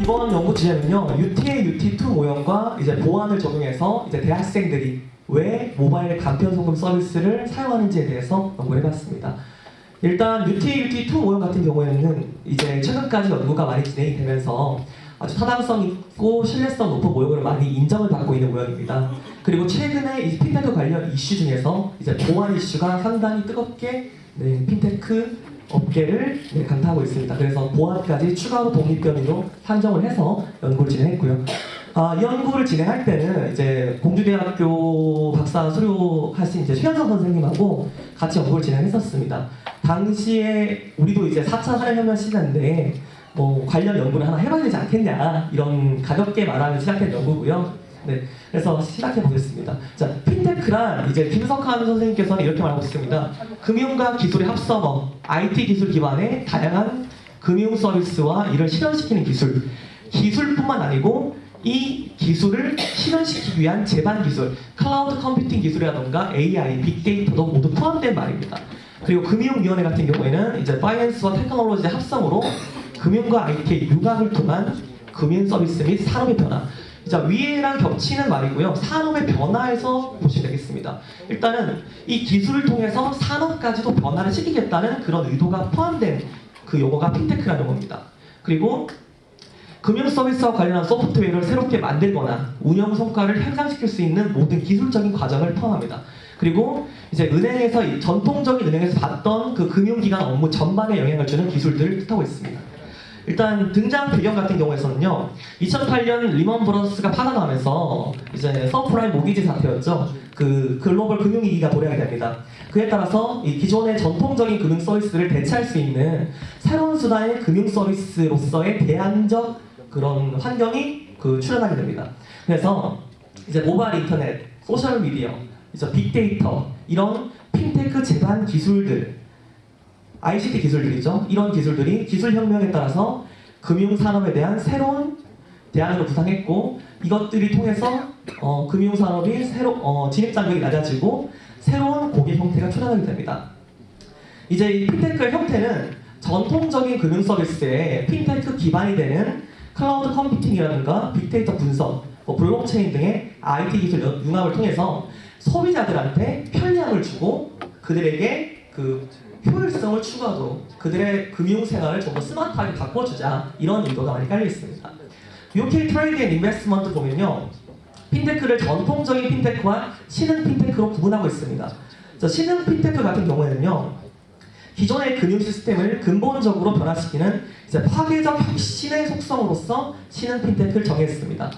이번 연구 주제는요, UTA, UT2 모형과 이제 보안을 적용해서 이제 대학생들이 왜 모바일 간편 송금 서비스를 사용하는지에 대해서 연구를 해봤습니다. 일단 UTA, UT2 모형 같은 경우에는 이제 최근까지 연구가 많이 진행이 되면서 아주 타당성 있고 신뢰성 높은 모형으로 많이 인정을 받고 있는 모형입니다. 그리고 최근에 이 핀테크 관련 이슈 중에서 이제 보안 이슈가 상당히 뜨겁게 핀테크 업계를 강타하고 있습니다. 그래서 보안까지 추가로 독립변이로 산정을 해서 연구를 진행했고요. 이 연구를 진행할 때는 이제 공주대학교 박사 수료하신 이제 최현성 선생님하고 같이 연구를 진행했었습니다. 당시에 우리도 이제 4차 산업혁명 시대인데 뭐 관련 연구를 하나 해봐야 되지 않겠냐 이런 가볍게 말하면 시작된 연구고요. 네, 그래서 시작해 보겠습니다. 자, 핀테크란 이제 김석환 선생님께서는 이렇게 말하고 있습니다. 금융과 기술의 합성어, IT 기술 기반의 다양한 금융 서비스와 이를 실현시키는 기술. 기술뿐만 아니고 이 기술을 실현시키기 위한 제반 기술, 클라우드 컴퓨팅 기술이라던가 AI, 빅데이터도 모두 포함된 말입니다. 그리고 금융위원회 같은 경우에는 이제 파이낸스와 테크놀로지의 합성으로 금융과 IT의 융합을 통한 금융 서비스 및 산업의 변화. 자, 위에랑 겹치는 말이고요. 산업의 변화에서 보시면 되겠습니다. 일단은 이 기술을 통해서 산업까지도 변화를 시키겠다는 그런 의도가 포함된 그 용어가 핀테크라는 겁니다. 그리고 금융 서비스와 관련한 소프트웨어를 새롭게 만들거나 운영 성과를 향상시킬 수 있는 모든 기술적인 과정을 포함합니다. 그리고 이제 은행에서 전통적인 은행에서 봤던 그 금융기관 업무 전반에 영향을 주는 기술들을 뜻하고 있습니다. 일단 등장 배경 같은 경우에서는요, 2008년 리먼 브러더스가 파산하면서 이제 서프라임 모기지 사태였죠. 그 글로벌 금융위기가 도래하게 됩니다. 그에 따라서 이 기존의 전통적인 금융 서비스를 대체할 수 있는 새로운 수단의 금융 서비스로서의 대안적 그런 환경이 출현하게 됩니다. 그래서 이제 모바일 인터넷, 소셜 미디어, 이제 빅데이터 이런 핀테크 제반 기술들, ICT 기술들이죠. 이런 기술들이 기술혁명에 따라서 금융산업에 대한 새로운 대안으로 부상했고, 이것들이 통해서 금융산업이 진입장벽이 낮아지고 새로운 고객 형태가 출현하게 됩니다. 이제 이 핀테크의 형태는 전통적인 금융 서비스에 핀테크 기반이 되는 클라우드 컴퓨팅이라든가 빅데이터 분석, 블록체인 등의 IT 기술 융합을 통해서 소비자들한테 편리함을 주고 그들에게 그 효율성을 추구하도록 그들의 금융생활을 좀 더 스마트하게 바꿔주자, 이런 의도가 많이 깔려 있습니다. UK 트레이드 앤 인베스트먼트 보면요, 핀테크를 전통적인 핀테크와 신흥 핀테크로 구분하고 있습니다. 신흥 핀테크 같은 경우에는요, 기존의 금융 시스템을 근본적으로 변화시키는 이제 파괴적 혁신의 속성으로서 신흥 핀테크를 정했습니다.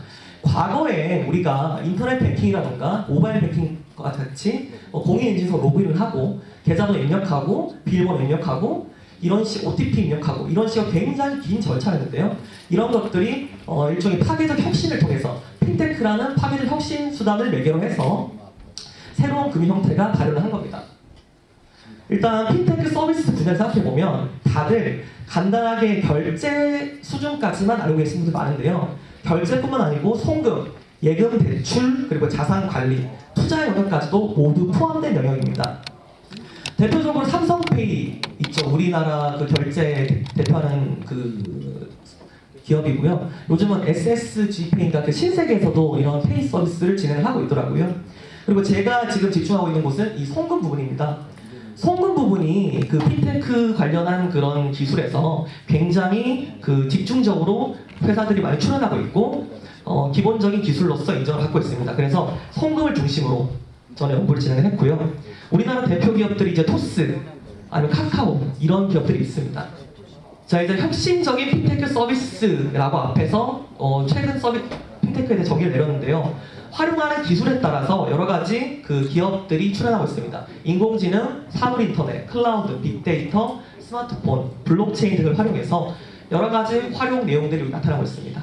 과거에 우리가 인터넷 뱅킹이라던가 모바일 뱅킹과 같이 공인인증서 로그인을 하고 계좌도 입력하고 비밀번호 입력하고 이런 식 OTP 입력하고 이런 식으로 굉장히 긴 절차였는데요. 이런 것들이 일종의 파괴적 혁신을 통해서 핀테크라는 파괴적 혁신 수단을 매개로 해서 새로운 금융 형태가 발현을 한 겁니다. 일단 핀테크 서비스 분야를 생각해보면 다들 간단하게 결제 수준까지만 알고 계신 분들 많은데요. 결제뿐만 아니고 송금, 예금 대출, 그리고 자산 관리, 투자 영역까지도 모두 포함된 영역입니다. 대표적으로 삼성페이 있죠. 우리나라 그 결제 대표하는 그 기업이고요. 요즘은 SSG페이인가 그 신세계에서도 이런 페이 서비스를 진행을 하고 있더라고요. 그리고 제가 지금 집중하고 있는 곳은 이 송금 부분입니다. 송금 부분이 그 핀테크 관련한 그런 기술에서 굉장히 그 집중적으로 회사들이 많이 출연하고 있고 기본적인 기술로서 인정을 받고 있습니다. 그래서 송금을 중심으로 저는 연구를 진행을 했고요. 우리나라 대표 기업들이 이제 토스, 아니면 카카오 이런 기업들이 있습니다. 자, 이제 혁신적인 핀테크 서비스라고 앞에서 최근 핀테크에 대해 정의를 내렸는데요. 활용하는 기술에 따라서 여러 가지 그 기업들이 출연하고 있습니다. 인공지능, 사물인터넷, 클라우드, 빅데이터, 스마트폰, 블록체인 등을 활용해서 여러 가지 활용 내용들이 나타나고 있습니다.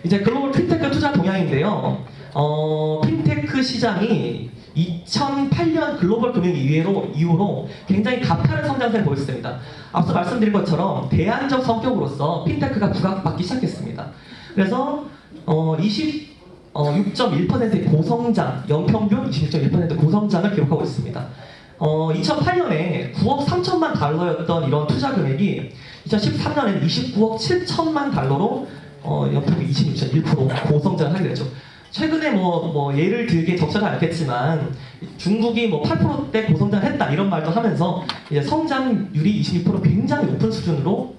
이제 글로벌 핀테크 투자 동향인데요. 핀테크 시장이 2008년 글로벌 금융 이후로 굉장히 가파른 성장세를 보였습니다. 앞서 말씀드린 것처럼 대안적 성격으로서 핀테크가 부각받기 시작했습니다. 그래서 6.1%의 고성장, 연평균 26.1% 고성장을 기록하고 있습니다. 2008년에 9억 3천만 달러였던 이런 투자 금액이 2013년에는 29억 7천만 달러로 연평균 26.1% 고성장을 하게 되죠. 최근에 뭐 예를 들기에 적절하지 않겠지만 중국이 뭐 8%대 고성장했다 이런 말도 하면서 이제 성장률이 26% 굉장히 높은 수준으로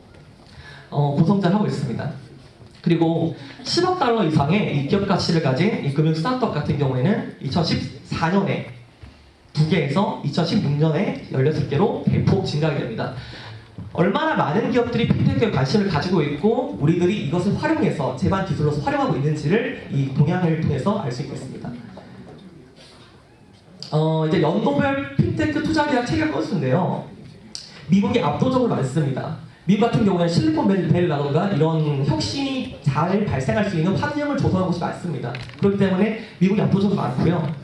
고성장하고 있습니다. 그리고 10억 달러 이상의 이 기업 가치를 가진 이 금융 스타트업 같은 경우에는 2014년에 2개에서 2016년에 16개로 대폭 증가하게 됩니다. 얼마나 많은 기업들이 핀테크에 관심을 가지고 있고 우리들이 이것을 활용해서 제반 기술로서 활용하고 있는지를 이 동향을 통해서 알 수 있겠습니다. 이제 연도별 핀테크 투자 계약 체결 건수인데요. 미국이 압도적으로 많습니다. 미국 같은 경우에는 실리콘밸리라던가 이런 혁신이 잘 발생할 수 있는 환경을 조성한 곳이 많습니다. 그렇기 때문에 미국이 압도적으로 많고요.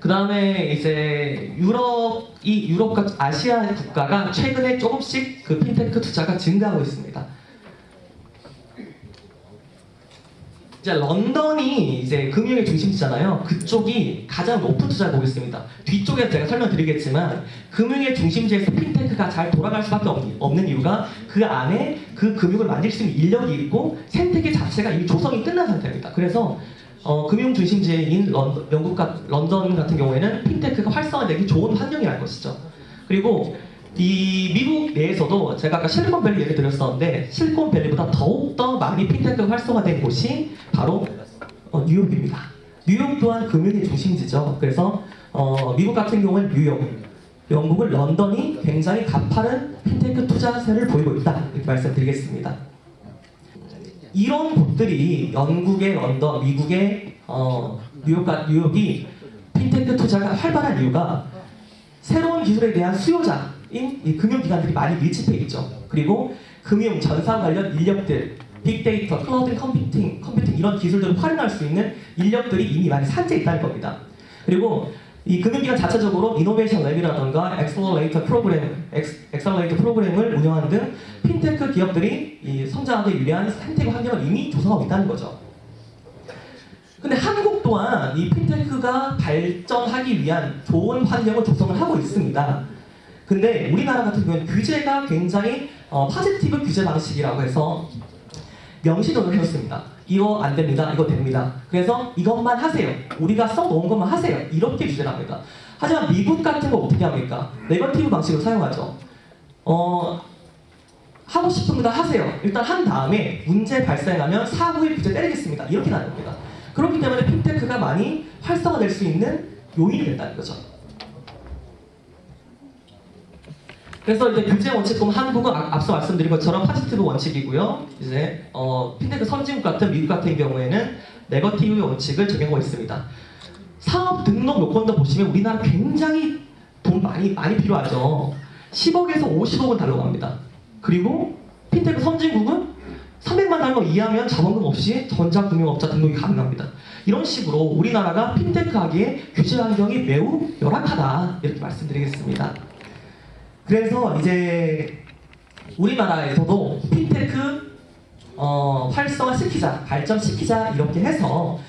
그 다음에 이제 유럽과 아시아 국가가 최근에 조금씩 그 핀테크 투자가 증가하고 있습니다. 이제 런던이 이제 금융의 중심지잖아요. 그쪽이 가장 높은 투자를 보고 있습니다. 뒤쪽에 제가 설명드리겠지만 금융의 중심지에서 핀테크가 잘 돌아갈 수밖에 없는 이유가 그 안에 그 금융을 만들 수 있는 인력이 있고 생태계 자체가 이미 조성이 끝난 상태입니다. 그래서 금융 중심지인 런던 같은 경우에는 핀테크가 활성화되기 좋은 환경이라는 것이죠. 그리고 이 미국 내에서도 제가 아까 실리콘밸리 얘기 드렸었는데 실리콘밸리보다 더욱더 많이 핀테크가 활성화된 곳이 바로 뉴욕입니다. 뉴욕 또한 금융의 중심지죠. 그래서 미국 같은 경우는 뉴욕, 영국은 런던이 굉장히 가파른 핀테크 투자세를 보이고 있다 이렇게 말씀드리겠습니다. 이런 곳들이 영국의 런던, 미국의 뉴욕이 핀테크 투자가 활발한 이유가 새로운 기술에 대한 수요자인 이 금융기관들이 많이 밀집해 있죠. 그리고 금융, 전산 관련 인력들, 빅데이터, 클라우드 컴퓨팅 이런 기술들을 활용할 수 있는 인력들이 이미 많이 산재해 있다는 겁니다. 그리고 이 금융기관 자체적으로 이노베이션 랩이라던가 엑셀러레이터 프로그램을 운영하는 등 핀테크 기업들이 이 성장하기 유리한 생태계 환경을 이미 조성하고 있다는 거죠. 근데 한국 또한 이 핀테크가 발전하기 위한 좋은 환경을 조성을 하고 있습니다. 근데 우리나라 같은 경우는 규제가 굉장히 포지티브 규제 방식이라고 해서 명시적으로 해줬습니다. 이거 안 됩니다. 이거 됩니다. 그래서 이것만 하세요. 우리가 써놓은 것만 하세요. 이렇게 규제를 합니다. 하지만 미국 같은 거 어떻게 합니까? 네거티브 방식을 사용하죠. 하고 싶은 거 다 하세요. 일단 한 다음에 문제 발생하면 사후에 규제 때리겠습니다. 이렇게 나는 겁니다. 그렇기 때문에 핀테크가 많이 활성화될 수 있는 요인이 된다는 거죠. 그래서 이제 규제 원칙 보면 한국은 앞서 말씀드린 것처럼 포지티브 원칙이고요. 이제 핀테크 선진국 같은 미국 같은 경우에는 네거티브 원칙을 적용하고 있습니다. 사업 등록 요건도 보시면 우리나라 굉장히 돈 많이 필요하죠. 10억에서 50억은 달러 갑니다. 그리고 핀테크 선진국은 300만 달러 이하면 자본금 없이 전자금융업자 등록이 가능합니다. 이런 식으로 우리나라가 핀테크 하기에 규제 환경이 매우 열악하다 이렇게 말씀드리겠습니다. 그래서 이제 우리나라에서도 핀테크 활성화시키자, 발전시키자 이렇게 해서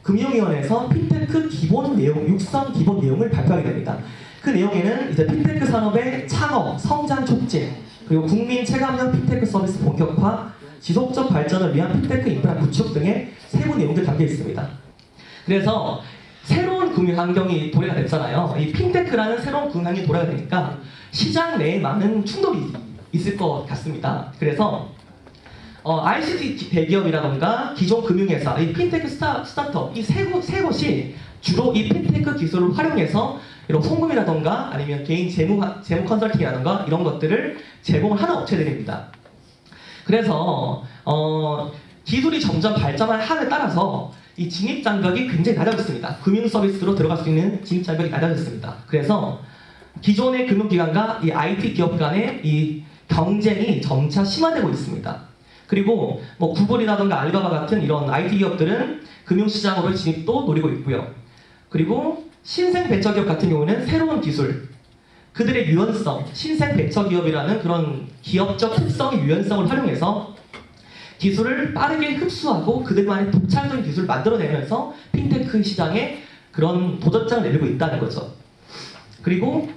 금융위원회에서 핀테크 기본 내용, 육성 기본 내용을 발표하게 됩니다. 그 내용에는 이제 핀테크 산업의 창업, 성장 촉진, 그리고 국민 체감형 핀테크 서비스 본격화, 지속적 발전을 위한 핀테크 인프라 구축 등의 세부 내용들이 담겨 있습니다. 그래서 새로운 금융 환경이 도래가 됐잖아요. 이 핀테크라는 새로운 금융 환경이 도래가 되니까 시장 내에 많은 충돌이 있을 것 같습니다. 그래서 ICT 대기업이라던가 기존 금융회사, 이 핀테크 스타트업 이 세 곳이 주로 이 핀테크 기술을 활용해서 이런 송금이라던가 아니면 개인 재무 컨설팅이라던가 이런 것들을 제공을 하는 업체들입니다. 그래서 기술이 점점 발전을 함에 따라서 이 진입 장벽이 굉장히 낮아졌습니다. 금융 서비스로 들어갈 수 있는 진입 장벽이 낮아졌습니다. 그래서 기존의 금융기관과 이 IT 기업 간의 이 경쟁이 점차 심화되고 있습니다. 그리고 뭐 구글이라던가 알리바바 같은 이런 IT 기업들은 금융시장으로의 진입도 노리고 있고요. 그리고 신생 벤처기업 같은 경우는 새로운 기술, 그들의 유연성, 신생 벤처기업이라는 그런 기업적 특성의 유연성을 활용해서 기술을 빠르게 흡수하고 그들만의 독창적인 기술을 만들어내면서 핀테크 시장에 그런 도전장을 내밀고 있다는 거죠. 그리고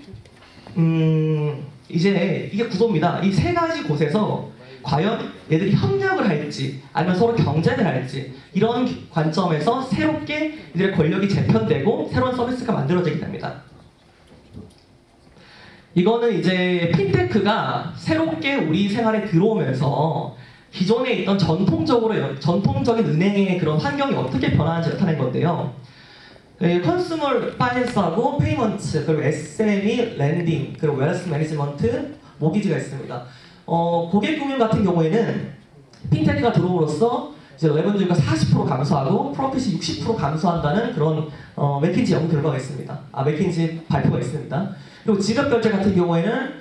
이제 이게 구도입니다. 이 세 가지 곳에서 과연 얘들이 협력을 할지 아니면 서로 경쟁을 할지 이런 관점에서 새롭게 이들의 권력이 재편되고 새로운 서비스가 만들어지게 됩니다. 이거는 이제 핀테크가 새롭게 우리 생활에 들어오면서 기존에 있던 전통적인 은행의 그런 환경이 어떻게 변하는지 나타낸 건데요. 컨슈머 파이낸스하고 페이먼트, 그리고 SME, 랜딩, 그리고 웰스 매니지먼트, 모기지가 있습니다. 고객금융 같은 경우에는 핀테크가 들어옴으로써 이제 레버리지가 40% 감소하고 프로핏이 60% 감소한다는 그런 맥킨지 연구 결과가 있습니다. 맥킨지 발표가 있습니다. 그리고 지급결제 같은 경우에는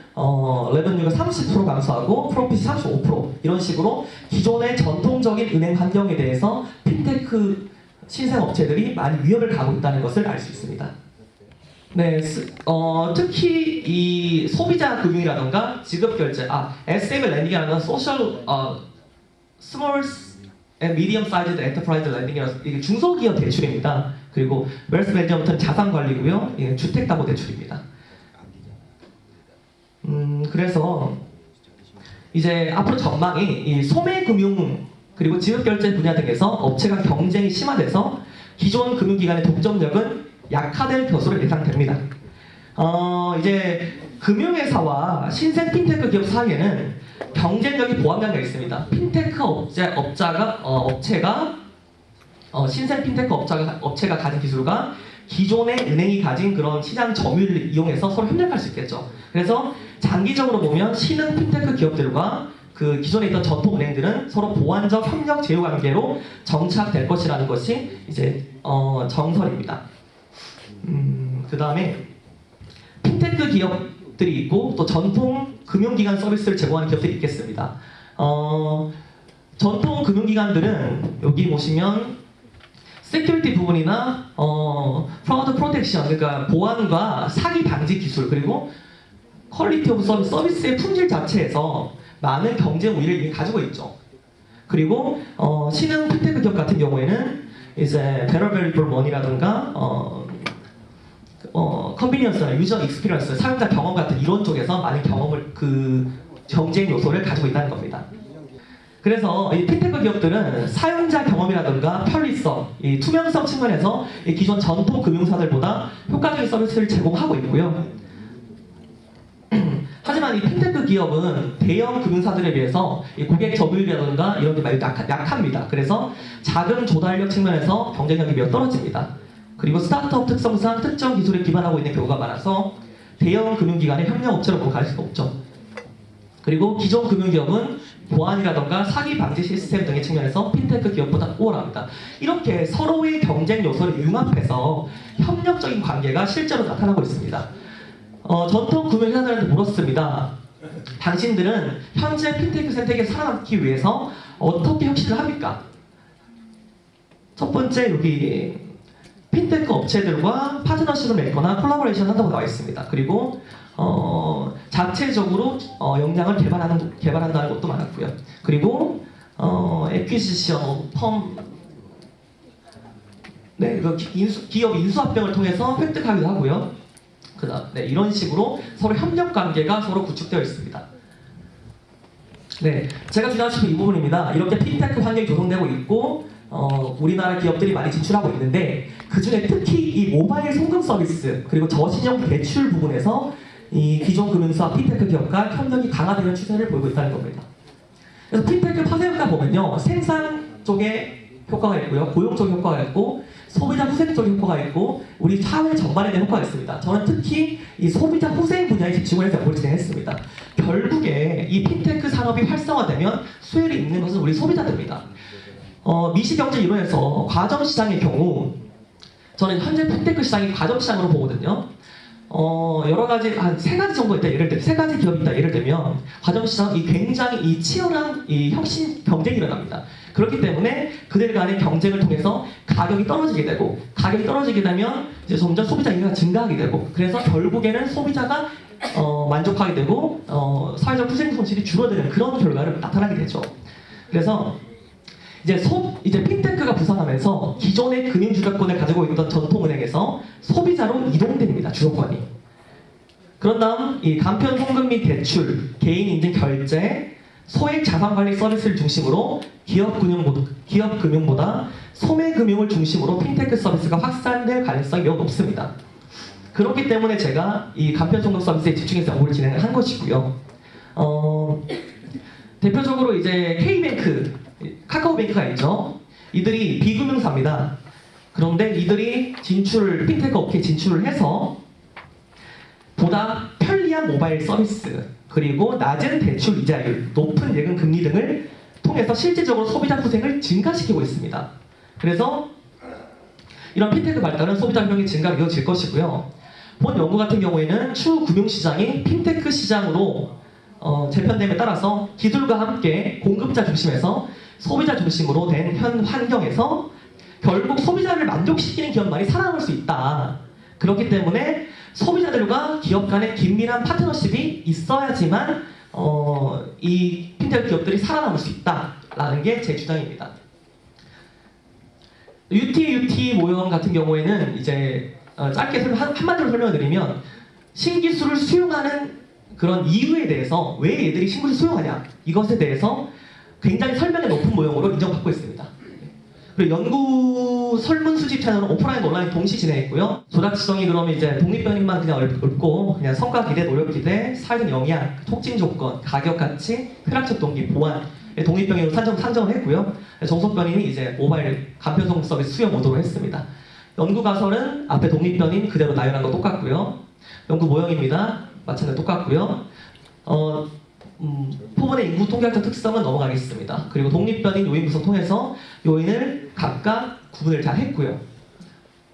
레버리지가 30% 감소하고 프로핏이 35% 이런 식으로 기존의 전통적인 은행 환경에 대해서 핀테크 신생 업체들이 많이 위협을 가하고 있다는 것을 알 수 있습니다. 네, 특히 이 소비자 금융이라던가 지급결제, SME 랜딩이라는 Small and Medium Sized Enterprise 랜딩이라서 이게 중소기업 대출입니다. 그리고 웰스 매니지먼트는 자산 관리고요, 이게 주택담보 대출입니다. 그래서 이제 앞으로 전망이 이 소매금융 그리고 지급결제 분야 등에서 업체간 경쟁이 심화돼서 기존 금융기관의 독점력은 약화될 것으로 예상됩니다. 이제 금융회사와 신생 핀테크 기업 사이에는 경쟁력이 보완관계가 있습니다. 핀테크 업체가 신생 핀테크 업체가 가진 기술과 기존의 은행이 가진 그런 시장 점유율을 이용해서 서로 협력할 수 있겠죠. 그래서 장기적으로 보면 신흥 핀테크 기업들과 그 기존에 있던 전통 은행들은 서로 보완적 협력 제휴 관계로 정착될 것이라는 것이 이제 정설입니다. 그 다음에 핀테크 기업들이 있고 또 전통 금융기관 서비스를 제공하는 기업들이 있겠습니다. 전통 금융기관들은 여기 보시면 세큐리티 부분이나 프로드 프로텍션, 그러니까 보안과 사기 방지 기술, 그리고 퀄리티 오브 서비스의 품질 자체에서 많은 경쟁 우위를 이미 가지고 있죠. 그리고 신흥 핀테크 기업 같은 경우에는 이제 better valuable money라든가 컨비니언스나 유저 익스피리언스, 사용자 경험 같은 이런 쪽에서 많은 경험을 경쟁 요소를 가지고 있다는 겁니다. 그래서 이 핀테크 기업들은 사용자 경험이라든가 편리성, 이 투명성 측면에서 이 기존 전통 금융사들보다 효과적인 서비스를 제공하고 있고요. 하지만 이 핀테크 기업은 대형 금융사들에 비해서 이 고객 점유율이라든가 이런 게 많이 약합니다. 그래서 자금 조달력 측면에서 경쟁력이 매우 떨어집니다. 그리고 스타트업 특성상 특정 기술에 기반하고 있는 경우가 많아서 대형 금융기관의 협력업체로 갈 수가 없죠. 그리고 기존 금융기업은 보안이라던가 사기 방지 시스템 등의 측면에서 핀테크 기업보다 우월합니다. 이렇게 서로의 경쟁 요소를 융합해서 협력적인 관계가 실제로 나타나고 있습니다. 전통 금융회사들한테 물었습니다. 당신들은 현재 핀테크 생태계에 살아남기 위해서 어떻게 혁신을 합니까? 첫 번째 여기 핀테크 업체들과 파트너십을 맺거나 콜라보레이션 한다고 나와 있습니다. 그리고 자체적으로 역량을 개발한다는 것도 많았고요. 그리고 에퀴지션, 기업 인수합병을 통해서 획득하기도 하고요. 네, 이런 식으로 서로 협력 관계가 서로 구축되어 있습니다. 네, 제가 주장하고 싶은 이 부분입니다. 이렇게 핀테크 환경이 조성되고 있고 우리나라 기업들이 많이 진출하고 있는데 그 중에 특히 이 모바일 송금 서비스 그리고 저신용 대출 부분에서 이 기존 금융사 핀테크 기업과 협력이 강화되는 추세를 보이고 있다는 겁니다. 그래서 핀테크 파생효과 보면요, 생산 쪽에 효과가 있고요, 고용 쪽 효과가 있고 소비자 후생 쪽 효과가 있고 우리 사회 전반에 대한 효과가 있습니다. 저는 특히 이 소비자 후생 분야에 집중을 해서 연구를 진행했습니다. 결국에 이 핀테크 산업이 활성화되면 수혜를 입는 것은 우리 소비자들입니다. 미시경제 이론에서 과점시장의 경우 저는 현재 핀테크 시장이 과점시장으로 보거든요. 여러 가지 한 세 가지 정도 있다. 예를 들면 세 가지 기업이 있다. 예를 들면 과점시장이 굉장히 치열한 혁신 경쟁이 일어납니다. 그렇기 때문에 그들 간의 경쟁을 통해서 가격이 떨어지게 되고 가격이 떨어지게 되면 이제 점점 소비자 인구가 증가하게 되고 그래서 결국에는 소비자가 만족하게 되고 사회적 후생 손실이 줄어드는 그런 결과를 나타나게 되죠. 그래서 이제 핀테크가 부상하면서 기존의 금융 주도권을 가지고 있던 전통은행에서 소비자로 이동됩니다. 주도권이. 그런 다음 이 간편 송금 및 대출, 개인 인증 결제, 소액 자산 관리 서비스를 중심으로 기업 금융보다 소매 금융을 중심으로 핀테크 서비스가 확산될 가능성이 매우 높습니다. 그렇기 때문에 제가 이 간편송금 서비스에 집중해서 연구를 진행을 한 것이고요. 대표적으로 이제 K뱅크, 카카오뱅크가 있죠. 이들이 비금융사입니다. 그런데 이들이 핀테크 업계에 진출을 해서 보다 편리한 모바일 서비스, 그리고 낮은 대출 이자율, 높은 예금 금리 등을 통해서 실질적으로 소비자 후생을 증가시키고 있습니다. 그래서 이런 핀테크 발달은 소비자 비용의 증가로 이어질 것이고요. 본 연구 같은 경우에는 추후 금융시장이 핀테크 시장으로 재편됨에 따라서 기술과 함께 공급자 중심에서 소비자 중심으로 된 현 환경에서 결국 소비자를 만족시키는 기업만이 살아남을 수 있다. 그렇기 때문에 소비자들과 기업 간의 긴밀한 파트너십이 있어야지만 이 핀테크 기업들이 살아남을 수 있다라는 게 제 주장입니다. UT 모형 같은 경우에는 이제 짧게 한마디로 설명드리면 신기술을 수용하는 그런 이유에 대해서 왜 얘들이 신기술을 수용하냐 이것에 대해서 굉장히 설명이 높은 모형으로 인정받고 있습니다. 그리고 연구 설문 수집 채널은 오프라인, 온라인 동시 진행했고요. 조작 지정이 그러면 이제 독립변인만 그냥 읊고 그냥 성과 기대, 노력 기대, 사회적 영향, 촉진 조건, 가격 가치, 쾌락적 동기, 보안 독립변인으로 산정을 했고요. 정석변인이 이제 모바일 간편송금 서비스 수요 모드로 했습니다. 연구 가설은 앞에 독립변인 그대로 나열한 거 똑같고요. 연구 모형입니다. 마찬가지로 똑같고요. 포번의 인구 통계학적 특성은 넘어가겠습니다. 그리고 독립변인 요인 분석 통해서 요인을 각각 구분을 잘 했고요.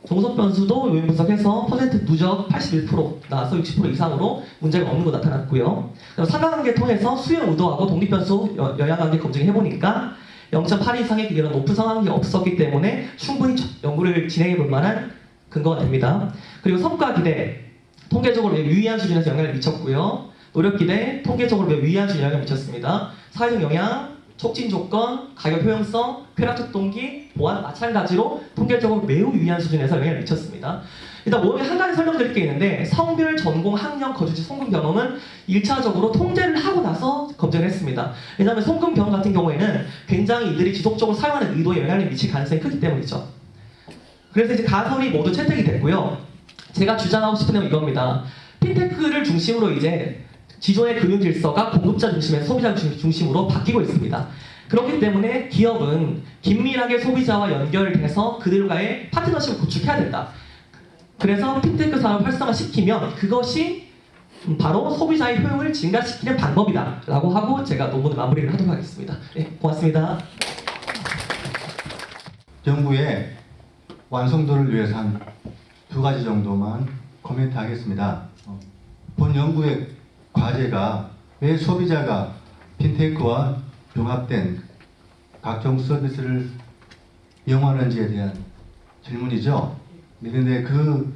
종속 변수도 요인 분석해서 퍼센트 누적 81% 나와서 60% 이상으로 문제가 없는 거 나타났고요. 상관관계 통해서 수요 의도하고 독립 변수 영향관계 검증해 보니까 0.8 이상의 이런 높은 상관관계 없었기 때문에 충분히 연구를 진행해 볼 만한 근거가 됩니다. 그리고 성과 기대 통계적으로 매우 유의한 수준에서 영향을 미쳤고요. 노력 기대 통계적으로 매우 유의한 수준에 영향을 미쳤습니다. 사회적 영향, 촉진 조건, 가격 효용성, 쾌락적 동기, 보안 마찬가지로 통계적으로 매우 유의한 수준에서 영향을 미쳤습니다. 일단 모형에 한 가지 설명드릴 게 있는데 성별, 전공, 학력, 거주지, 송금 경험은 1차적으로 통제를 하고 나서 검증을 했습니다. 왜냐하면 송금 경험 같은 경우에는 굉장히 이들이 지속적으로 사용하는 의도에 영향을 미칠 가능성이 크기 때문이죠. 그래서 이제 가설이 모두 채택이 됐고요. 제가 주장하고 싶은 내용은 이겁니다. 핀테크를 중심으로 이제 기존의 금융 질서가 공급자 중심에서 소비자 중심으로 바뀌고 있습니다. 그렇기 때문에 기업은 긴밀하게 소비자와 연결돼서 그들과의 파트너십을 구축해야 된다. 그래서 핀테크 산업을 활성화시키면 그것이 바로 소비자의 효용을 증가시키는 방법이다 라고 하고 제가 논문을 마무리를 하도록 하겠습니다. 네, 고맙습니다. 연구의 완성도를 위해서 한 2가지 정도만 코멘트 하겠습니다. 본 연구의 과제가 왜 소비자가 핀테크와 융합된 각종 서비스를 이용하는지에 대한 질문이죠. 그런데 그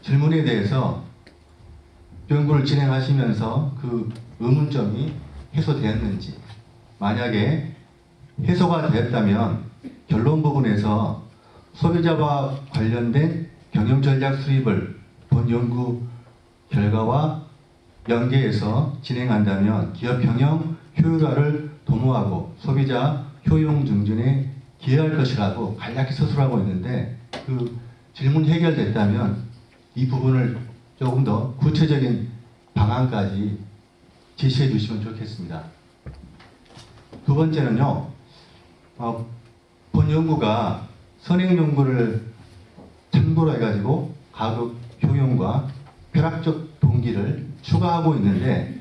질문에 대해서 연구를 진행하시면서 그 의문점이 해소되었는지, 만약에 해소가 되었다면 결론 부분에서 소비자와 관련된 경영 전략 수립을 본 연구 결과와 연계해서 진행한다면 기업 경영 효율화를 도모하고 소비자 효용 증진에 기여할 것이라고 간략히 서술하고 있는데, 그 질문 해결됐다면 이 부분을 조금 더 구체적인 방안까지 제시해 주시면 좋겠습니다. 두 번째는요, 본 연구가 선행 연구를 참고로 해가지고 가격 효용과 쾌락적 동기를 추가하고 있는데,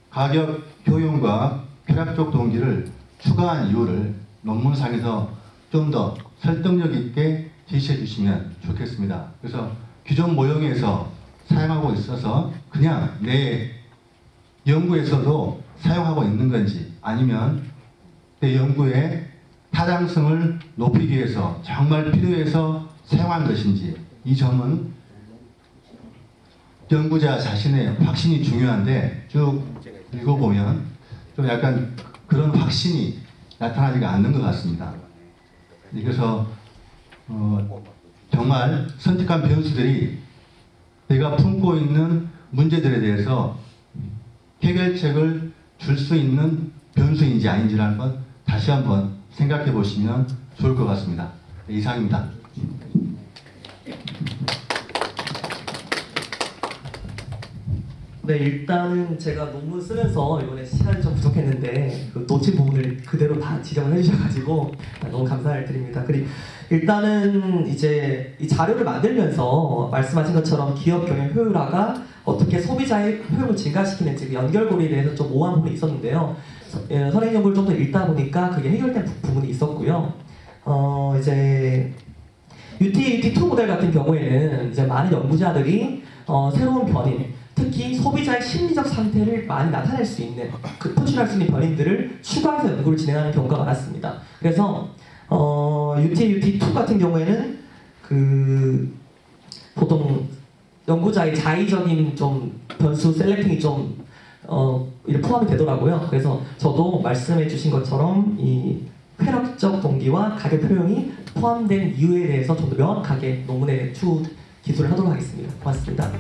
가격 효용과 쾌락적 동기를 추가한 이유를 논문상에서 좀 더 설득력 있게 제시해 주시면 좋겠습니다. 그래서 기존 모형에서 사용하고 있어서 그냥 내 연구에서도 사용하고 있는 건지, 아니면 내 연구의 타당성을 높이기 위해서 정말 필요해서 사용한 것인지, 이 점은 연구자 자신의 확신이 중요한데 쭉 읽어보면 좀 약간 그런 확신이 나타나지가 않는 것 같습니다. 그래서 정말 선택한 변수들이 내가 품고 있는 문제들에 대해서 해결책을 줄 수 있는 변수인지 아닌지라는 것 다시 한번 생각해 보시면 좋을 것 같습니다. 네, 이상입니다. 네, 일단은 제가 논문 쓰면서 이번에 시간이 좀 부족했는데 그 놓친 부분을 그대로 다 지적을 해주셔가지고 너무 감사를 드립니다. 그리고 일단은 이제 이 자료를 만들면서 말씀하신 것처럼 기업 경영 효율화가 어떻게 소비자의 효용을 증가시키는지 그 연결고리에 대해서 좀 모호한 부분이 있었는데요. 선행 연구를 좀 더 읽다 보니까 그게 해결된 부분이 있었고요. 이제 UT2 모델 같은 경우에는 이제 많은 연구자들이 새로운 변인, 특히 소비자의 심리적 상태를 많이 나타낼 수 있는 그 표출할 수 있는 변인들을 추가해서 연구를 진행하는 경우가 많았습니다. 그래서 UT2 같은 경우에는 그 보통 연구자의 자의적인 좀 변수 셀렉팅이 좀 이렇게 포함이 되더라고요. 그래서 저도 말씀해주신 것처럼 이 쾌락적 동기와 가격 효용이 포함된 이유에 대해서 좀 더 명확하게 논문에 추후 기술을 하도록 하겠습니다. 고맙습니다.